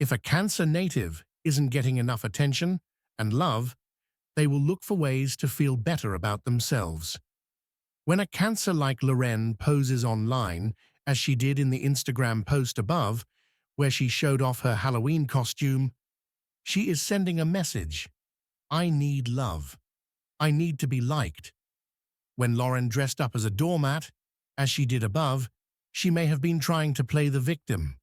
If a Cancer native isn't getting enough attention and love, they will look for ways to feel better about themselves. When a Cancer like Loren poses online, as she did in the Instagram post above, where she showed off her Halloween costume, she is sending a message. I need love. I need to be liked. When Loren dressed up as a doormat, as she did above, she may have been trying to play the victim.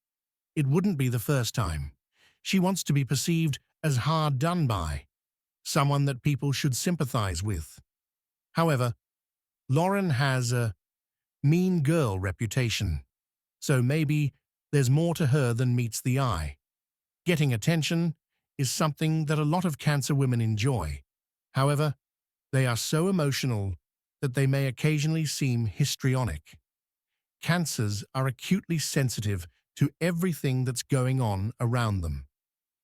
It wouldn't be the first time. She wants to be perceived as hard done by, someone that people should sympathize with. However, Loren has a mean girl reputation, so maybe there's more to her than meets the eye. Getting attention is something that a lot of Cancer women enjoy. However, they are so emotional that they may occasionally seem histrionic. Cancers are acutely sensitive to everything that's going on around them.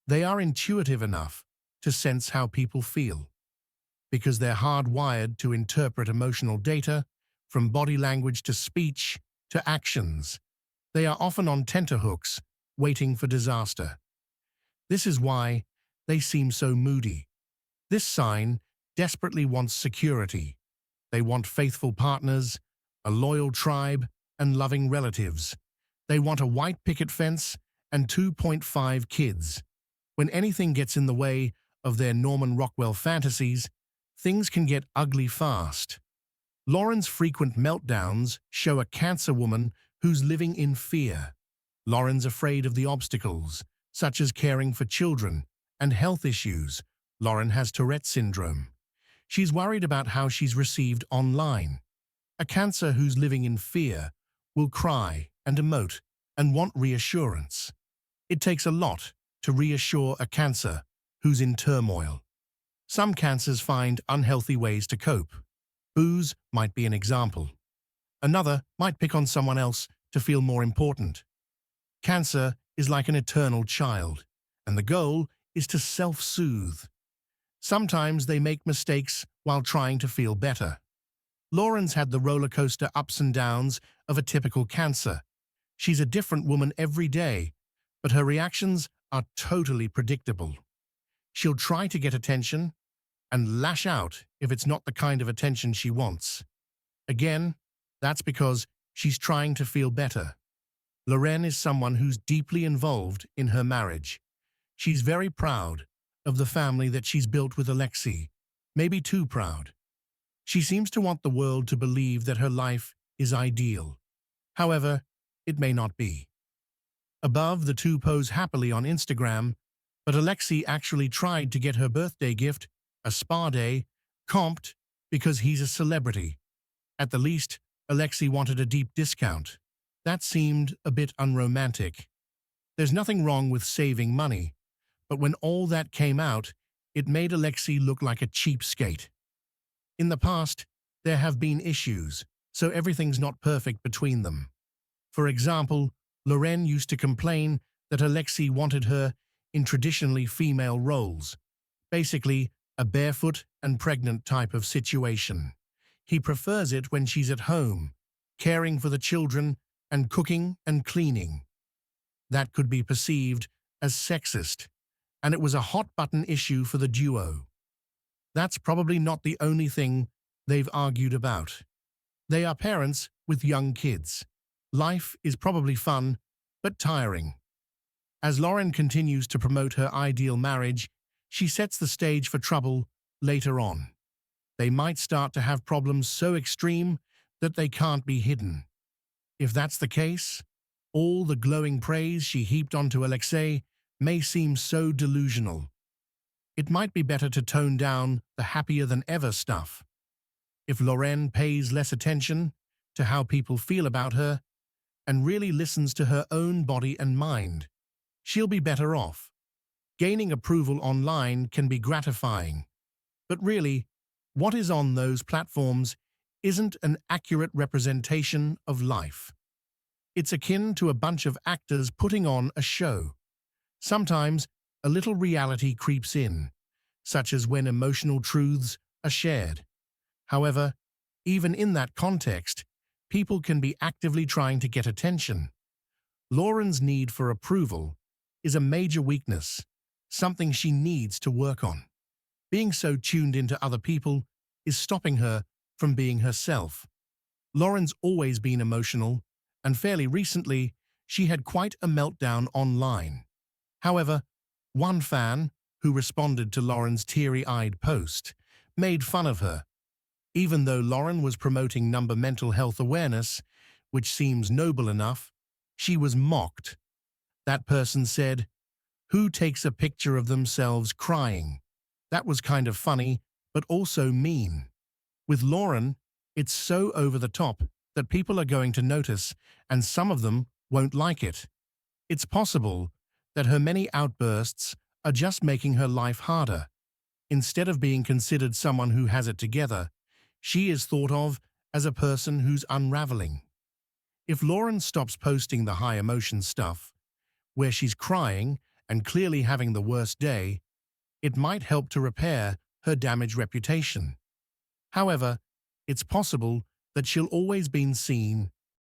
They are intuitive enough to sense how people feel, because they're hardwired to interpret emotional data, from body language to speech to actions. They are often on tenterhooks, waiting for disaster. This is why they seem so moody. This sign desperately wants security. They want faithful partners, a loyal tribe, and loving relatives. They want a white picket fence and 2.5 kids. When anything gets in the way of their Norman Rockwell fantasies, things can get ugly fast. Loren's frequent meltdowns show a Cancer woman who's living in fear. Loren's afraid of the obstacles, such as caring for children and health issues. Loren has Tourette syndrome. She's worried about how she's received online. A Cancer who's living in fear will cry and emote and want reassurance. It takes a lot to reassure a Cancer who's in turmoil. Some Cancers find unhealthy ways to cope. Booze might be an example. Another might pick on someone else to feel more important. Cancer is like an eternal child, and the goal is to self-soothe. Sometimes they make mistakes while trying to feel better. Loren's had the roller coaster ups and downs of a typical Cancer. She's a different woman every day, but her reactions are totally predictable. She'll try to get attention and lash out if it's not the kind of attention she wants. Again, that's because she's trying to feel better. Loren is someone who's deeply involved in her marriage. She's very proud of the family that she's built with Alexei, maybe too proud. She seems to want the world to believe that her life is ideal. However, it may not be. Above, the two pose happily on Instagram, but Alexei actually tried to get her birthday gift, a spa day, comped because he's a celebrity. At the least, Alexei wanted a deep discount. That seemed a bit unromantic. There's nothing wrong with saving money, but when all that came out, it made Alexei look like a cheapskate. In the past, there have been issues, so everything's not perfect between them. For example, Loren used to complain that Alexei wanted her in traditionally female roles, basically a barefoot and pregnant type of situation. He prefers it when she's at home, caring for the children and cooking and cleaning. That could be perceived as sexist, and it was a hot-button issue for the duo. That's probably not the only thing they've argued about. They are parents with young kids. Life is probably fun, but tiring. As Loren continues to promote her ideal marriage, she sets the stage for trouble later on. They might start to have problems so extreme that they can't be hidden. If that's the case, all the glowing praise she heaped onto Alexei may seem so delusional. It might be better to tone down the happier-than-ever stuff. If Loren pays less attention to how people feel about her and really listens to her own body and mind, she'll be better off. Gaining approval online can be gratifying, but really, what is on those platforms isn't an accurate representation of life. It's akin to a bunch of actors putting on a show. Sometimes, a little reality creeps in, such as when emotional truths are shared. However, even in that context, people can be actively trying to get attention. Loren's need for approval is a major weakness, something she needs to work on. Being so tuned into other people is stopping her from being herself. Loren's always been emotional, and fairly recently, she had quite a meltdown online. However, one fan, who responded to Loren's teary-eyed post, made fun of her. Even though Loren was promoting mental health awareness, which seems noble enough, she was mocked. That person said, "Who takes a picture of themselves crying?" That was kind of funny, but also mean. With Loren, it's so over the top that people are going to notice, and some of them won't like it. It's possible that her many outbursts are just making her life harder. Instead of being considered someone who has it together, she is thought of as a person who's unraveling. If Loren stops posting the high emotion stuff, where she's crying and clearly having the worst day, it might help to repair her damaged reputation. However, it's possible that she'll always be seen